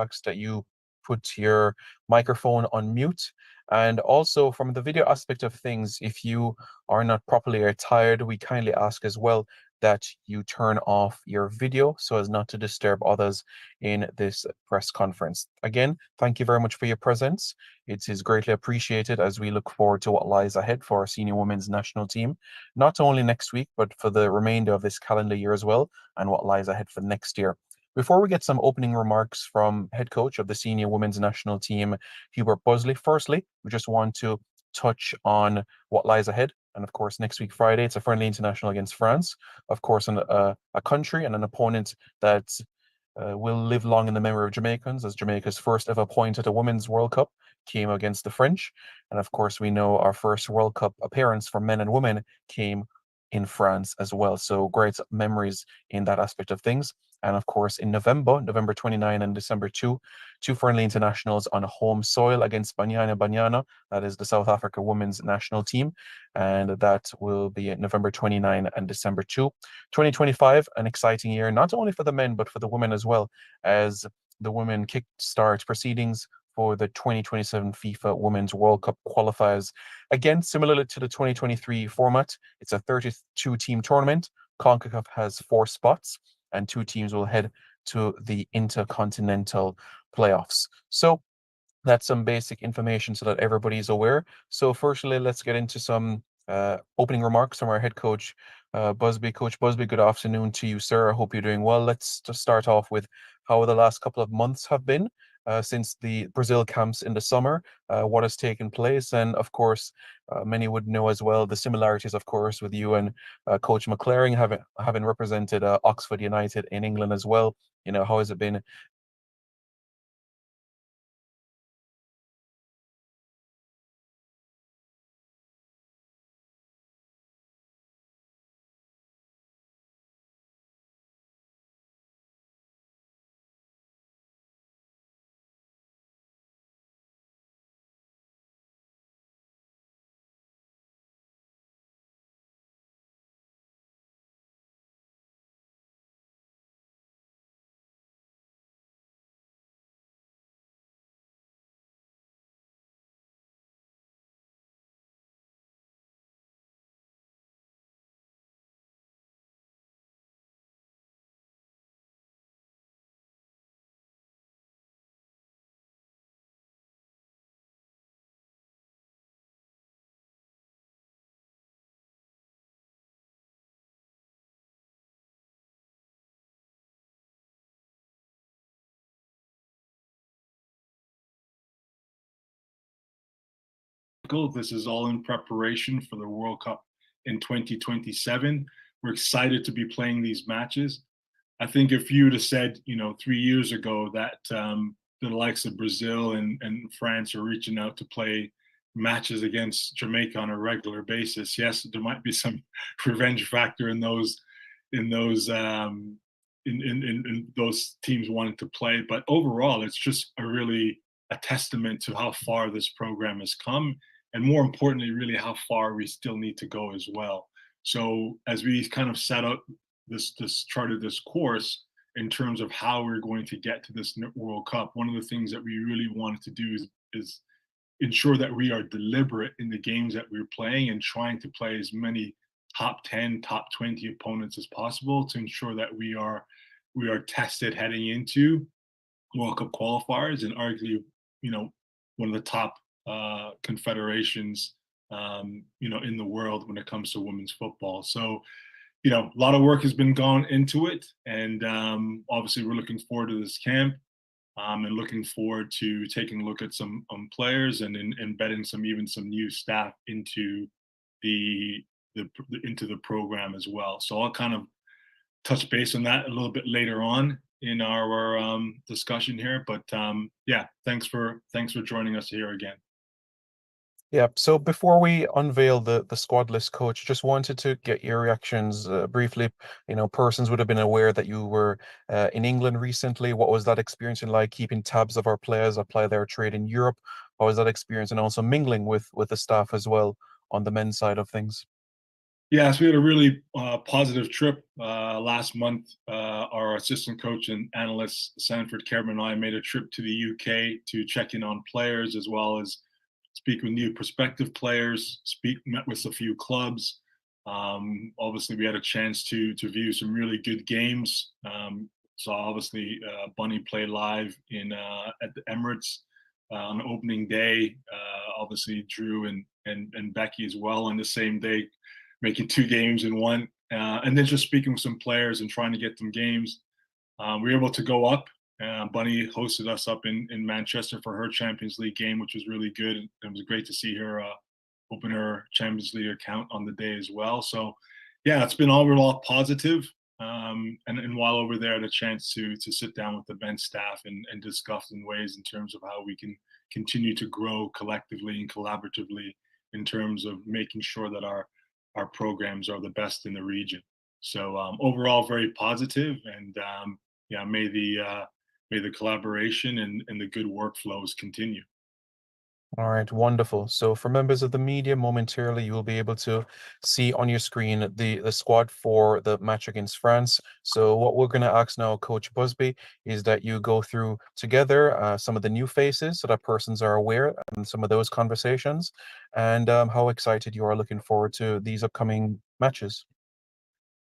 ask that you put your microphone on mute. And also, from the video aspect of things, if you are not properly attired, we kindly ask as well that you turn off your video so as not to disturb others in this press conference. Again, thank you very much for your presence. It is greatly appreciated as we look forward to what lies ahead for our senior women's national team, not only next week, but for the remainder of this calendar year as well, and what lies ahead for next year. Before we get some opening remarks from head coach of the senior women's national team, Hubert Busley, firstly, we just want to touch on what lies ahead. And of course, next week, Friday, it's a friendly international against France. Of course, a country and an opponent that will live long in the memory of Jamaicans, as Jamaica's first ever point at a Women's World Cup came against the French. And of course, we know our first World Cup appearance for men and women came in France as well. So great memories in that aspect of things. And of course, in November, November 29 and December 2, two friendly internationals on home soil against Banyana Banyana. That is the South Africa women's national team. And that will be November 29 and December 2. 2025, an exciting year, not only for the men, but for the women as well, as the women kickstart proceedings for the 2027 FIFA Women's World Cup qualifiers. Again, similarly to the 2023 format, it's a 32-team tournament. CONCACAF has 4 spots, and 2 teams will head to the intercontinental playoffs. So that's some basic information so that everybody's aware. So firstly, let's get into some opening remarks from our head coach, Busby. Coach Busby, good afternoon to you, sir. I hope you're doing well. Let's just start off with how the last couple of months have been since the Brazil camps in the summer, what has taken place. And of course, many would know as well the similarities, of course, with you and Coach McClaring having represented Oxford United in England as well. You know, how has it been? This is all in preparation for the World Cup in 2027. We're excited to be playing these matches. I think if you would have said, 3 years ago that the likes of Brazil and France are reaching out to play matches against Jamaica on a regular basis, yes, there might be some revenge factor in those in those teams wanting to play. But overall, it's just a testament to how far this program has come, and more importantly, really how far we still need to go as well. So as we kind of set up this charted this course in terms of how we're going to get to this World Cup, one of the things that we really wanted to do is ensure that we are deliberate in the games that we're playing and trying to play as many top 10, top 20 opponents as possible to ensure that we are tested heading into World Cup qualifiers and arguably, one of the top confederations, in the world when it comes to women's football. So, a lot of work has been gone into it, and obviously we're looking forward to this camp, and looking forward to taking a look at some players and embedding some new staff the, into the program as well. So I'll kind of touch base on that a little bit later on in our discussion here. But yeah, thanks for joining us here again. Yeah, so before we unveil the squad list, coach, just wanted to get your reactions briefly. Persons would have been aware that you were in England recently. What was that experience like, keeping tabs of our players apply their trade in Europe? How was that experience, and also mingling with the staff as well on the men's side of things? Yes, we had a really positive trip last month. Our assistant coach and analyst, Sanford Kerman, and I made a trip to the UK to check in on players as well as speak with new prospective players. Met with a few clubs. Obviously, we had a chance to view some really good games. So obviously, Bunny played live in at the Emirates on opening day. Obviously, Drew and Becky as well on the same day, making two games in one. And then just speaking with some players and trying to get them games. We were able to go up. Bunny hosted us up in Manchester for her Champions League game, which was really good. It was great to see her open her Champions League account on the day as well. So, yeah, it's been overall positive. And while over there, I had a chance to sit down with the bench staff and discuss in ways in terms of how we can continue to grow collectively and collaboratively in terms of making sure that our programs are the best in the region. So overall, very positive, and yeah, may the collaboration and the good workflows continue. All right, wonderful. So for members of the media, momentarily you will be able to see on your screen the squad for the match against France. So what we're going to ask now, Coach Busby, is that you go through together some of the new faces so that persons are aware and some of those conversations, and how excited you are looking forward to these upcoming matches.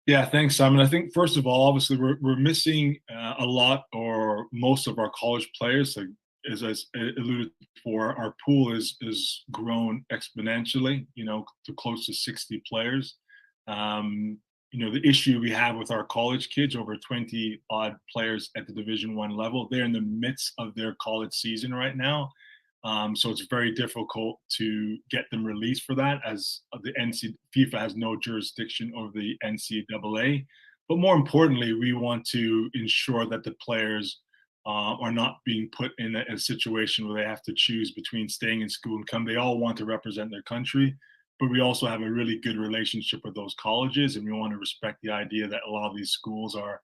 Yeah, thanks, Simon. I think first of all, obviously, we're missing a lot or most of our college players. Like, as alluded before, our pool is grown exponentially. To close to 60 players. The issue we have with our college kids, over 20 odd players at the Division One level, they're in the midst of their college season right now. So it's very difficult to get them released for that, as the FIFA has no jurisdiction over the NCAA. But more importantly, we want to ensure that the players are not being put in a situation where they have to choose between staying in school and come. They all want to represent their country, but we also have a really good relationship with those colleges, and we want to respect the idea that a lot of these schools are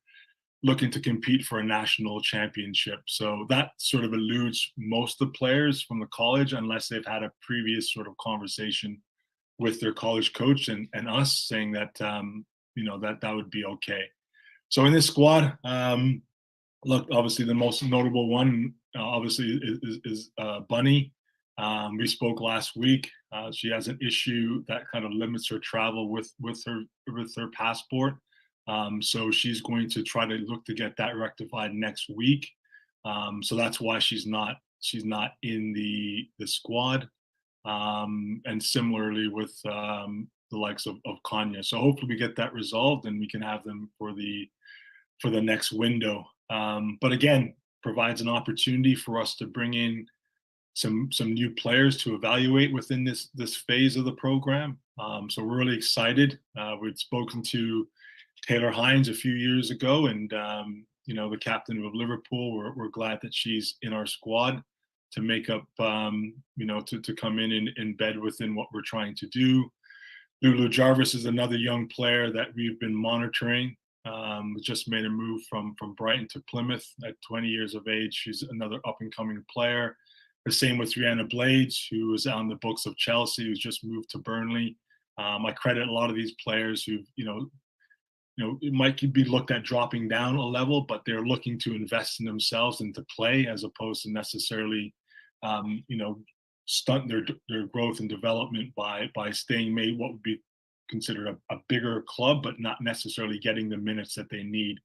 looking to compete for a national championship. So that sort of eludes most of the players from the college unless they've had a previous sort of conversation with their college coach and us saying that that would be okay. So in this squad, look, obviously the most notable one obviously is Bunny. We spoke last week. She has an issue that kind of limits her travel with her passport. So she's going to try to look to get that rectified next week. So that's why she's not in the squad. And similarly with the likes of Kanya. So hopefully we get that resolved and we can have them for the next window. But again, provides an opportunity for us to bring in some new players to evaluate within this phase of the program. So we're really excited. We'd spoken to Taylor Hines a few years ago, and the captain of Liverpool. We're glad that she's in our squad to make up, to come in bed within what we're trying to do. Lulu Jarvis is another young player that we've been monitoring. Just made a move from Brighton to Plymouth at 20 years of age. She's another up and coming player. The same with Rihanna Blades, who is on the books of Chelsea, who's just moved to Burnley. I credit a lot of these players who, it might be looked at dropping down a level, but they're looking to invest in themselves and to play as opposed to necessarily, stunt their growth and development by staying made what would be considered a bigger club, but not necessarily getting the minutes that they need.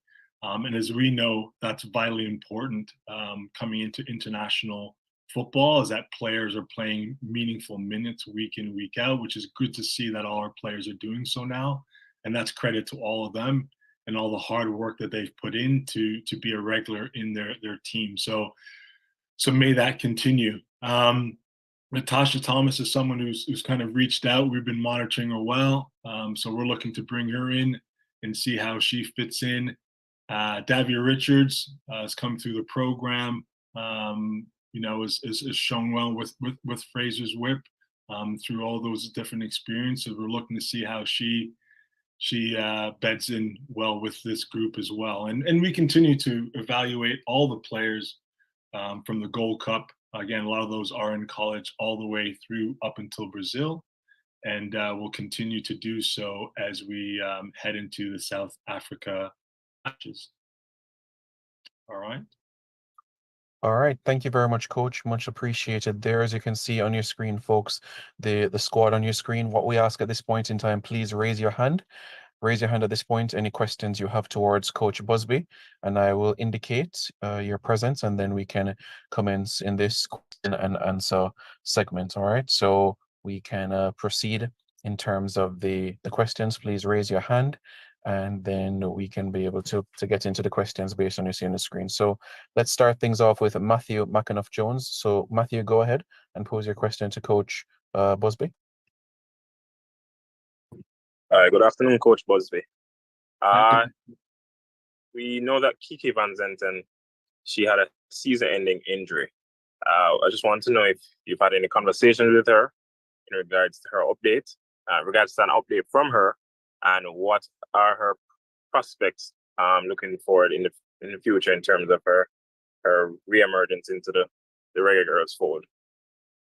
And as we know, that's vitally important coming into international football, is that players are playing meaningful minutes week in, week out, which is good to see that all our players are doing so now. And that's credit to all of them and all the hard work that they've put in to be a regular in their team. So may that continue. Natasha Thomas is someone who's kind of reached out. We've been monitoring her well. So we're looking to bring her in and see how she fits in. Davia Richards has come through the program. Is shown well with Fraser's Whip through all those different experiences. We're looking to see how she beds in well with this group as well. And we continue to evaluate all the players from the Gold Cup. Again, a lot of those are in college all the way through up until Brazil. and we'll continue to do so as we head into the South Africa matches. All right. All right, thank you very much, Coach. Much appreciated. There, as you can see on your screen, folks, the squad on your screen. What we ask at this point in time, please raise your hand. Raise your hand at this point. Any questions you have towards Coach Busby, and I will indicate your presence, and then we can commence in this question and answer segment. All right, so we can proceed in terms of the questions. Please raise your hand, and then we can be able to get into the questions based on you see on the screen. So let's start things off with Matthew McAnuff Jones. So Matthew, go ahead and pose your question to Coach Busby. Good afternoon, Coach Busby. Yeah, We know that Kiki Van Zanten, she had a season-ending injury. I just want to know if you've had any conversations with her in regards to her update, regards to an update from her, and what are her prospects looking forward in the future in terms of her reemergence into the Reggae Girlz fold.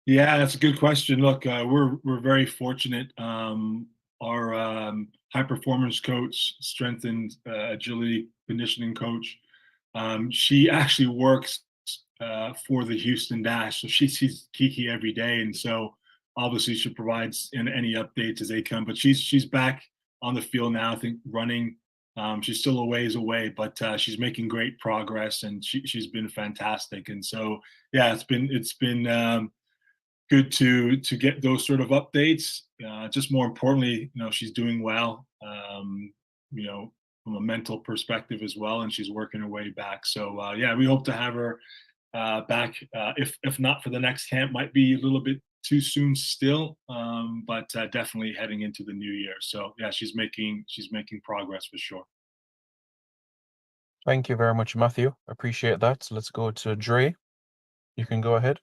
Yeah, that's a good question. Look, we're very fortunate. Our high performance coach, strength and agility conditioning coach, she actually works for the Houston Dash, so she sees Kiki every day, and so obviously she provides in any updates as they come. But she's back on the field now. I think running. She's still a ways away, but she's making great progress, and she's been fantastic. And so, yeah, it's been good to get those sort of updates. Just more importantly, she's doing well. From a mental perspective as well, and she's working her way back. So yeah, we hope to have her back. If not for the next camp, might be a little bit too soon still, but definitely heading into the new year. So yeah, she's making progress for sure. Thank you very much, Matthew. Appreciate that. So let's go to Dre. You can go ahead.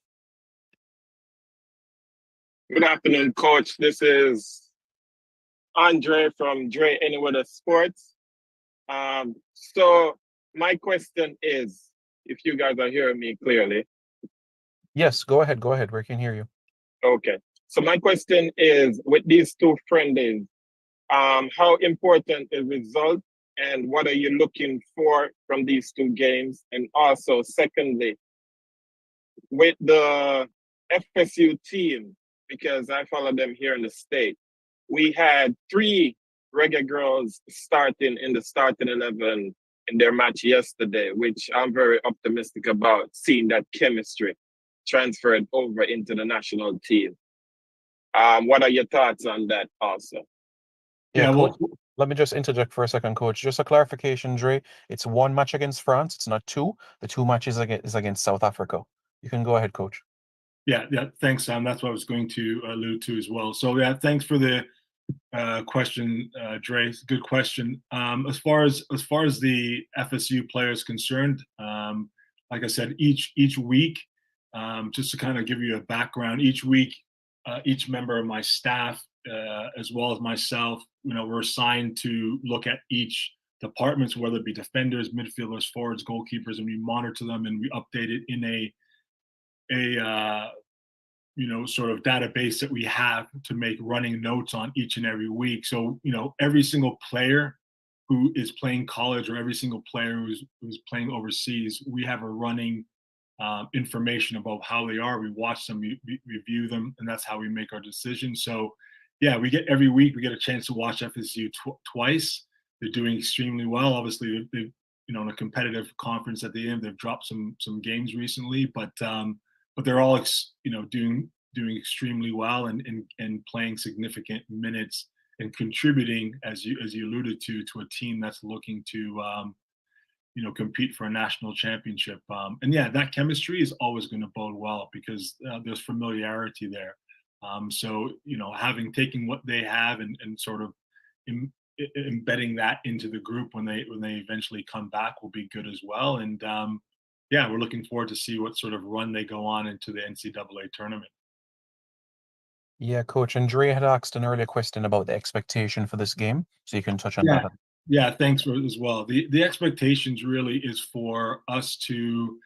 Good afternoon, Coach. This is Andre from Dre Anywhere Sports. So my question is, if you guys are hearing me clearly. Yes, go ahead. Go ahead. We can hear you. Okay. So my question is, with these two friendlies, how important is result, and what are you looking for from these two games? And also, secondly, with the FSU team, because I follow them here in the state, we had 3 Reggae Girlz starting in the starting 11 in their match yesterday, which I'm very optimistic about seeing that chemistry transferred over into the national team. What are your thoughts on that also? Yeah, well, Coach, let me just interject for a second, Coach. Just a clarification, Dre. It's 1 match against France. It's not 2. The 2 matches is against South Africa. You can go ahead, Coach. yeah. Thanks, Sam. That's what I was going to allude to as well. So yeah, thanks for the question, Dre. It's a good question. As far as the FSU player is concerned, like I said, each week, just to kind of give you a background, each week, each member of my staff, as well as myself, we're assigned to look at each departments, whether it be defenders, midfielders, forwards, goalkeepers, and we monitor them and we update it in a sort of database that we have to make running notes on each and every week. So, every single player who is playing college or every single player who's playing overseas, we have a running information about how they are. We watch them, we review them, and that's how we make our decisions. So, yeah, every week we get a chance to watch FSU twice. They're doing extremely well. Obviously, they've in a competitive conference at the end, they've dropped some games recently, but they're all doing extremely well and playing significant minutes and contributing, as you alluded to a team that's looking to compete for a national championship. And yeah, that chemistry is always going to bode well because there's familiarity there. So having taken what they have and sort of embedding that into the group when they eventually come back will be good as well. And yeah, we're looking forward to see what sort of run they go on into the NCAA tournament. Yeah, Coach. And Dre had asked an earlier question about the expectation for this game, so you can touch on Yeah, that. yeah. Thanks for as well. The expectations really is for us to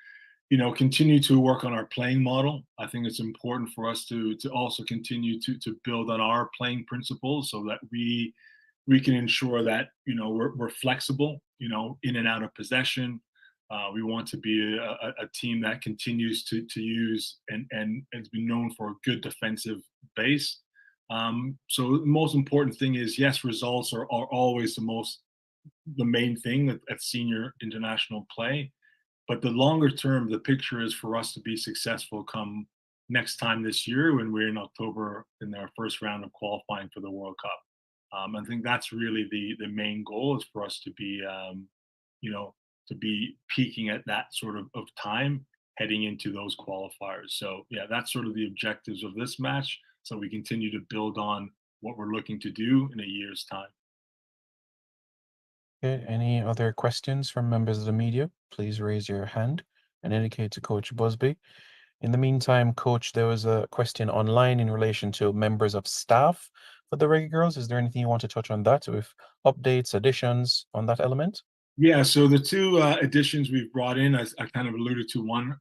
continue to work on our playing model. I think it's important for us to also continue to build on our playing principles so that we can ensure that we're flexible, in and out of possession. We want to be a team that continues to use and has been known for a good defensive base. So the most important thing is, yes, results are always the main thing at senior international play. But the longer term, the picture is for us to be successful come next time this year when we're in October in our first round of qualifying for the World Cup. I think that's really the main goal is for us to be, to be peaking at that sort of time heading into those qualifiers. So yeah, that's sort of the objectives of this match. So we continue to build on what we're looking to do in a year's time. Okay, any other questions from members of the media? Please raise your hand and indicate to Coach Busby. In the meantime, Coach, there was a question online in relation to members of staff for the Reggae Girlz. Is there anything you want to touch on that with updates, additions on that element? Yeah, so the two additions we've brought in, I kind of alluded to one.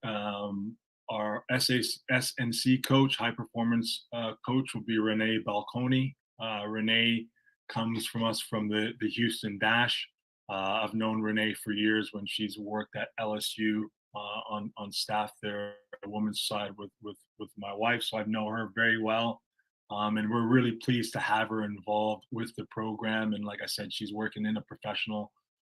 Our SNC coach, high performance coach, will be Renee Balconi. Renee comes from us from the Houston Dash. I've known Renee for years when she's worked at LSU on staff there, the women's side with my wife. So I know her very well. And we're really pleased to have her involved with the program. And like I said, she's working in a professional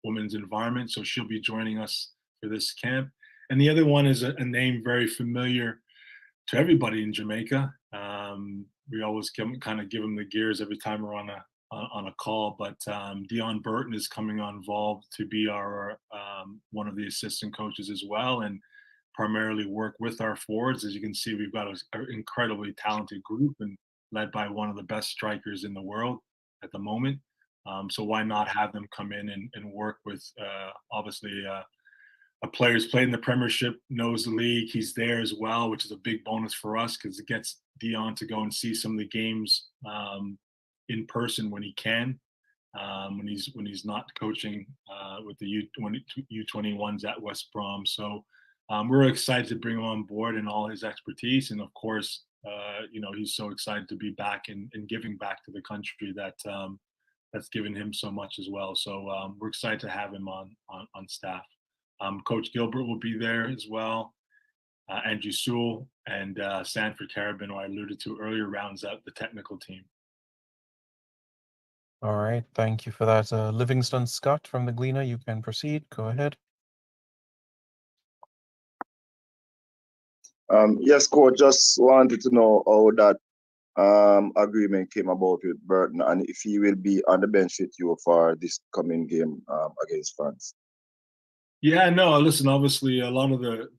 women's environment. So she'll be joining us for this camp. And the other one is a name very familiar to everybody in Jamaica. We always kind of give them the gears every time we're on a call, but Dion Burton is coming on involved to be our one of the assistant coaches as well, and primarily work with our forwards. As you can see, we've got an incredibly talented group and led by one of the best strikers in the world at the moment. So why not have them come in and work with obviously a player who's played in the Premiership, knows the league. He's there as well, which is a big bonus for us because it gets Dion to go and see some of the games in person when he can, when he's not coaching with the U21s at West Brom. So we're excited to bring him on board and all his expertise, and of course, he's so excited to be back and giving back to the country that's given him so much as well. So we're excited to have him on staff. Coach Gilbert will be there as well. Andrew Sewell and Sanford Carabin, who I alluded to earlier, rounds out the technical team. All right, thank you for that. Livingston Scott from the Gleaner, you can proceed. Go ahead. Yes, coach, just wanted to know how that agreement came about with Burton and if he will be on the bench with you for this coming game against France. Yeah, no, listen, obviously a lot of the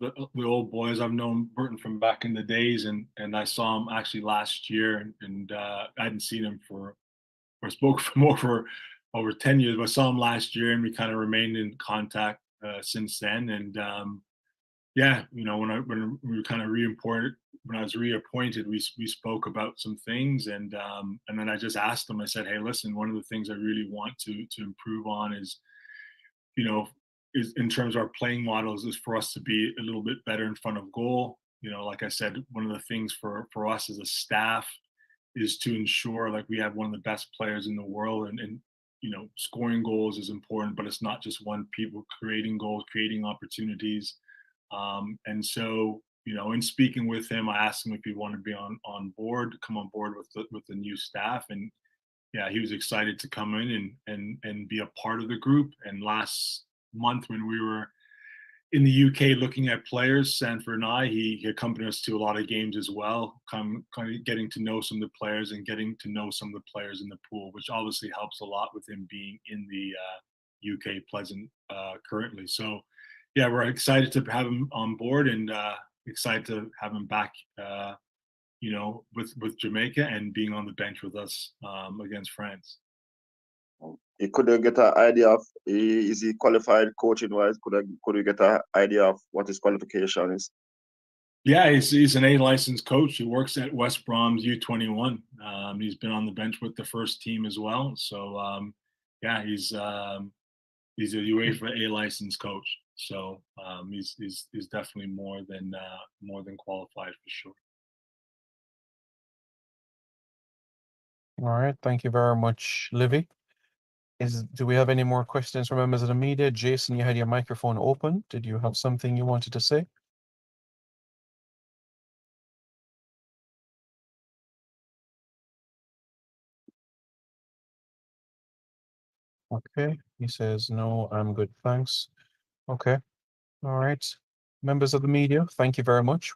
old boys, I've known Burton from back in the days, and I saw him actually last year, and I hadn't seen him or spoke for over 10 years, but I saw him last year and we kind of remained in contact since then. And yeah, when we were kind of when I was reappointed, we spoke about some things, and then I just asked him. I said, "Hey, listen, one of the things I really want to improve on is in terms of our playing models is for us to be a little bit better in front of goal. Like I said, one of the things for us as a staff is to ensure like we have one of the best players in the world, and scoring goals is important, but it's not just one people creating goals, creating opportunities." And so, in speaking with him, I asked him if he wanted to be come on board with the new staff, and yeah, he was excited to come in and be a part of the group. And last month when we were in the UK looking at players, Sanford and he accompanied us to a lot of games as well, kind of getting to know some of the players and getting to know some of the players in the pool, which obviously helps a lot with him being in the UK Pleasant currently. So yeah, we're excited to have him on board and excited to have him back, with Jamaica and being on the bench with us against France. Could you get an idea of is he qualified coaching wise? Could you get an idea of what his qualification is? Yeah, he's an A licensed coach. He works at West Brom's U21. He's been on the bench with the first team as well. So yeah, he's a UEFA A licensed coach. So he's definitely more than qualified for sure. All right, thank you very much, Livy. Do we have any more questions from members of the media? Jason, you had your microphone open. Did you have something you wanted to say? Okay, he says, no, I'm good, thanks. Okay, all right. Members of the media, thank you very much.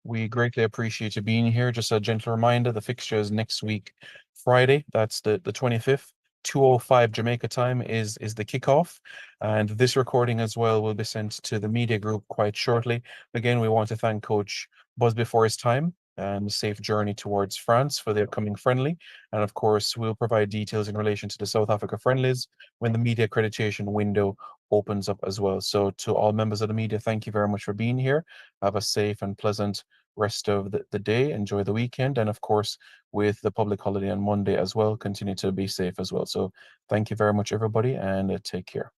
We greatly appreciate you being here. Just a gentle reminder, the fixture is next week, Friday. That's the 25th. 2:05 Jamaica time is the kickoff, and this recording as well will be sent to the media group quite shortly. Again, we want to thank Coach Busby for his time and safe journey towards France for the upcoming friendly. And of course, we'll provide details in relation to the South Africa friendlies when the media accreditation window opens up as well. So to all members of the media, thank you very much for being here. Have a safe and pleasant rest of the day. Enjoy the weekend. And of course, with the public holiday on Monday as well, continue to be safe as well. So thank you very much, everybody, and take care.